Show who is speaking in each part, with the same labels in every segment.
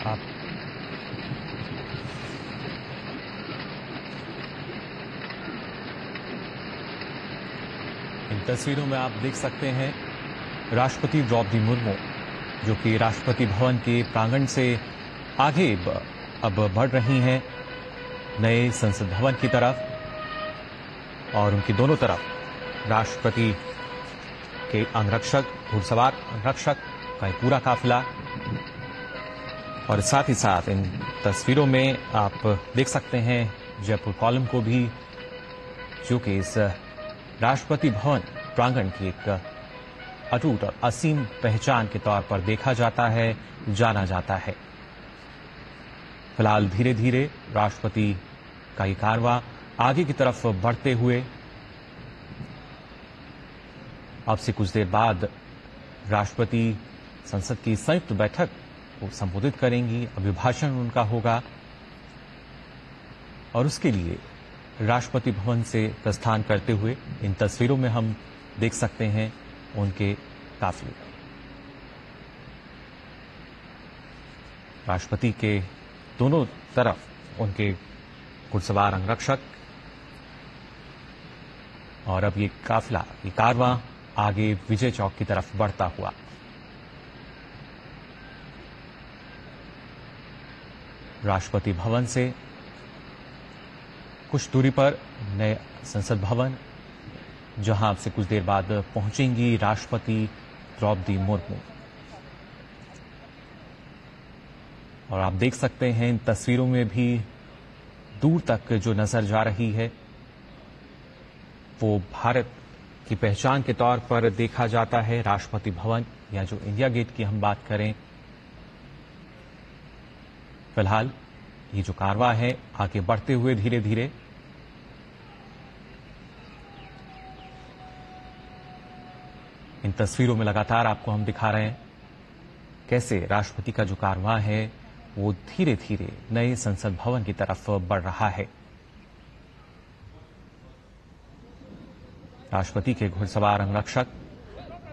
Speaker 1: आप इन तस्वीरों में आप देख सकते हैं राष्ट्रपति द्रौपदी मुर्मू जो कि राष्ट्रपति भवन के प्रांगण से आगे अब बढ़ रही हैं नए संसद भवन की तरफ और उनकी दोनों तरफ राष्ट्रपति के अंगरक्षक, घुड़सवार अंगरक्षक का पूरा काफिला। और साथ ही साथ इन तस्वीरों में आप देख सकते हैं जयपुर कॉलम को भी, जो कि इस राष्ट्रपति भवन प्रांगण की एक अटूट और असीम पहचान के तौर पर देखा जाता है, जाना जाता है। फिलहाल धीरे धीरे राष्ट्रपति का ये कारवां आगे की तरफ बढ़ते हुए अब से कुछ देर बाद राष्ट्रपति संसद की संयुक्त बैठक को संबोधित करेंगी, अभिभाषण उनका होगा और उसके लिए राष्ट्रपति भवन से प्रस्थान करते हुए इन तस्वीरों में हम देख सकते हैं उनके काफिले। राष्ट्रपति के दोनों तरफ उनके घुड़सवार अंगरक्षक और अब ये काफिला, ये कारवां आगे विजय चौक की तरफ बढ़ता हुआ। राष्ट्रपति भवन से कुछ दूरी पर नए संसद भवन, जहां से कुछ देर बाद पहुंचेंगी राष्ट्रपति द्रौपदी मुर्मू। और आप देख सकते हैं इन तस्वीरों में भी दूर तक जो नजर जा रही है वो भारत की पहचान के तौर पर देखा जाता है राष्ट्रपति भवन, या जो इंडिया गेट की हम बात करें। फिलहाल ये जो कारवां है आगे बढ़ते हुए धीरे धीरे इन तस्वीरों में लगातार आपको हम दिखा रहे हैं कैसे राष्ट्रपति का जो कारवां है वो धीरे धीरे नए संसद भवन की तरफ बढ़ रहा है। राष्ट्रपति के घुड़सवार अंगरक्षक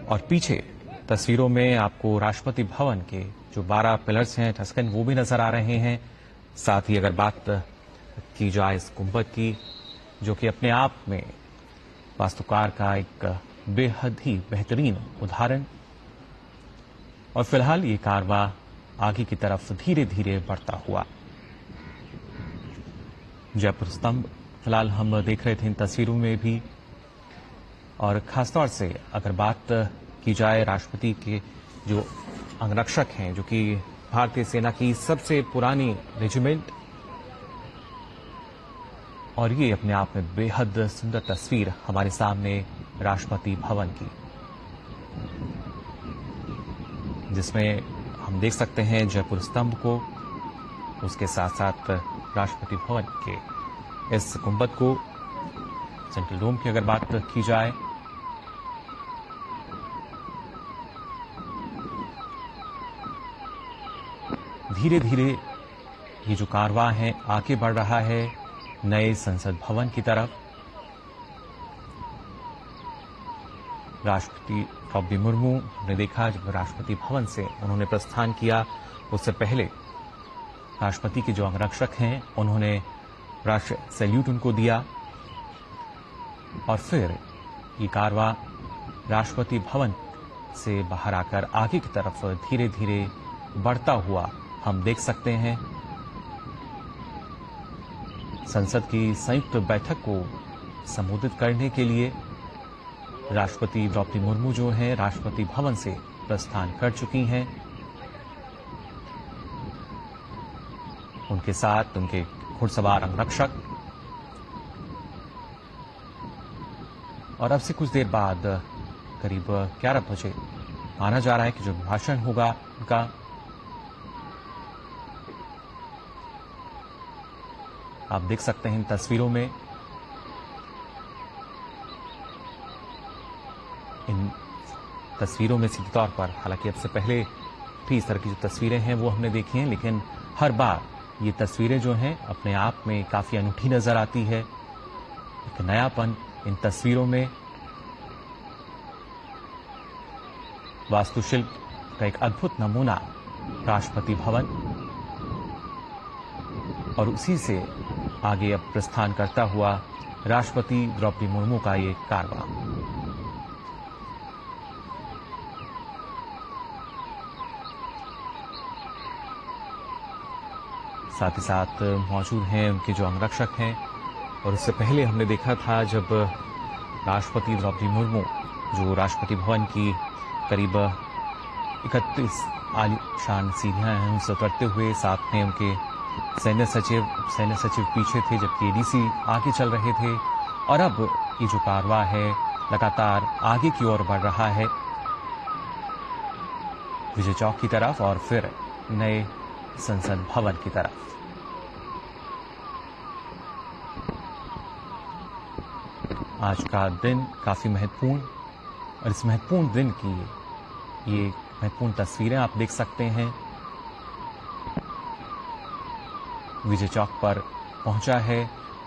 Speaker 1: और पीछे तस्वीरों में आपको राष्ट्रपति भवन के जो 12 पिलर्स हैं टस्कन वो भी नजर आ रहे हैं। साथ ही अगर बात की जाए इस गुंबद की, जो कि अपने आप में वास्तुकार का एक बेहद ही बेहतरीन उदाहरण, और फिलहाल ये कारवां आगे की तरफ धीरे धीरे बढ़ता हुआ। जयपुर स्तंभ फिलहाल हम देख रहे थे इन तस्वीरों में भी, और खासतौर से अगर बात की जाए राष्ट्रपति के जो अंगरक्षक हैं, जो कि भारतीय सेना की सबसे पुरानी रेजिमेंट, और ये अपने आप में बेहद सुंदर तस्वीर हमारे सामने राष्ट्रपति भवन की, जिसमें हम देख सकते हैं जयपुर स्तंभ को, उसके साथ साथ राष्ट्रपति भवन के इस गुंबद को, सेंट्रल डोम की अगर बात की जाए, धीरे धीरे ये जो कारवां है आगे बढ़ रहा है नए संसद भवन की तरफ। राष्ट्रपति द्रौपदी मुर्मू ने देखा जब राष्ट्रपति भवन से उन्होंने प्रस्थान किया, उससे पहले राष्ट्रपति के जो अंगरक्षक हैं उन्होंने राष्ट्र सैल्यूट उनको दिया, और फिर ये कारवां राष्ट्रपति भवन से बाहर आकर आगे की तरफ धीरे धीरे बढ़ता हुआ हम देख सकते हैं। संसद की संयुक्त बैठक को संबोधित करने के लिए राष्ट्रपति द्रौपदी मुर्मू जो हैं राष्ट्रपति भवन से प्रस्थान कर चुकी हैं। उनके साथ उनके घुड़सवार अंगरक्षक, और अब से कुछ देर बाद करीब 11 बजे माना जा रहा है कि जो भाषण होगा उनका, आप देख सकते हैं इन तस्वीरों में, इन तस्वीरों में सीधे तौर पर, हालांकि अब से पहले भी इस तरह की जो तस्वीरें हैं वो हमने देखी हैं, लेकिन हर बार ये तस्वीरें जो हैं अपने आप में काफी अनूठी नजर आती है। एक नयापन इन तस्वीरों में, वास्तुशिल्प का एक अद्भुत नमूना राष्ट्रपति भवन, और उसी से आगे अब प्रस्थान करता हुआ राष्ट्रपति द्रौपदी मुर्मू का ये कारवां। साथ ही साथ मौजूद हैं उनके जो अंगरक्षक हैं, और इससे पहले हमने देखा था जब राष्ट्रपति द्रौपदी मुर्मू जो राष्ट्रपति भवन की करीब 31 आलीशान सीढ़ियां हैं उनसे उतरते हुए, साथ में उनके सैन्य सचिव पीछे थे, जबकि एडीसी आगे चल रहे थे, और अब ये जो कारवां है लगातार आगे की ओर बढ़ रहा है विजय चौक की तरफ और फिर नए संसद भवन की तरफ। आज का दिन काफी महत्वपूर्ण, और इस महत्वपूर्ण दिन की ये महत्वपूर्ण तस्वीरें आप देख सकते हैं। विजय चौक पर पहुंचा है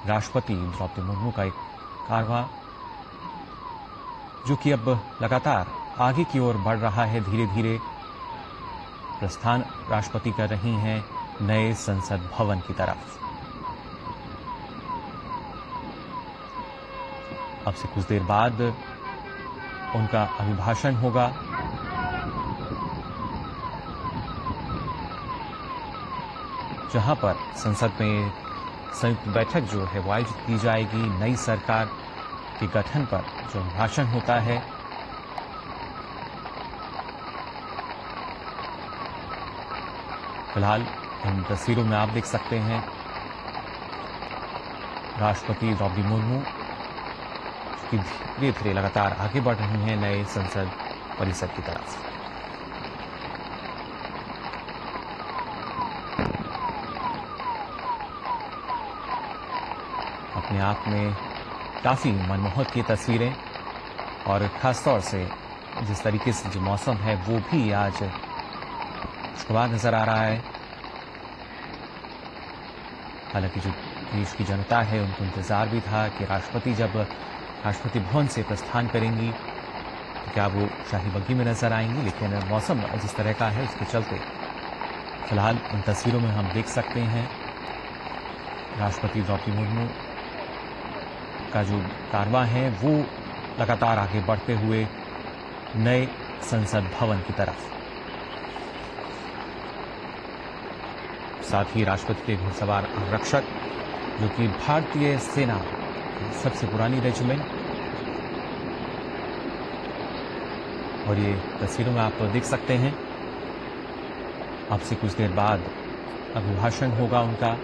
Speaker 1: राष्ट्रपति द्रौपदी मुर्मू का एक कारवां, जो कि अब लगातार आगे की ओर बढ़ रहा है। धीरे धीरे प्रस्थान राष्ट्रपति कर रही हैं नए संसद भवन की तरफ। अब से कुछ देर बाद उनका अभिभाषण होगा, जहां पर संसद में संयुक्त बैठक जो है वो आयोजित की जाएगी। नई सरकार के गठन पर जो भाषण होता है, फिलहाल इन तस्वीरों में आप देख सकते हैं राष्ट्रपति द्रौपदी मुर्मू की धीरे धीरे लगातार आगे बढ़ रही हैं नए संसद परिसर की तरफ। अपने आप में काफी मनमोहक ये तस्वीरें, और खासतौर से जिस तरीके से जो मौसम है वो भी आज खुशगवार नजर आ रहा है। हालांकि जो देश की जनता है उनको इंतजार भी था कि राष्ट्रपति जब राष्ट्रपति भवन से प्रस्थान करेंगी तो क्या वो शाही बग्गी में नजर आएंगी, लेकिन मौसम जिस तरह का है उसके चलते फिलहाल इन तस्वीरों में हम देख सकते हैं राष्ट्रपति द्रौपदी मुर्मू का जो कारवां है वो लगातार आगे बढ़ते हुए नए संसद भवन की तरफ। साथ ही राष्ट्रपति के घुड़सवार रक्षक जो कि भारतीय सेना की सबसे पुरानी रेजिमेंट, और ये तस्वीरों में आप देख सकते हैं अब से कुछ देर बाद अभिभाषण होगा उनका।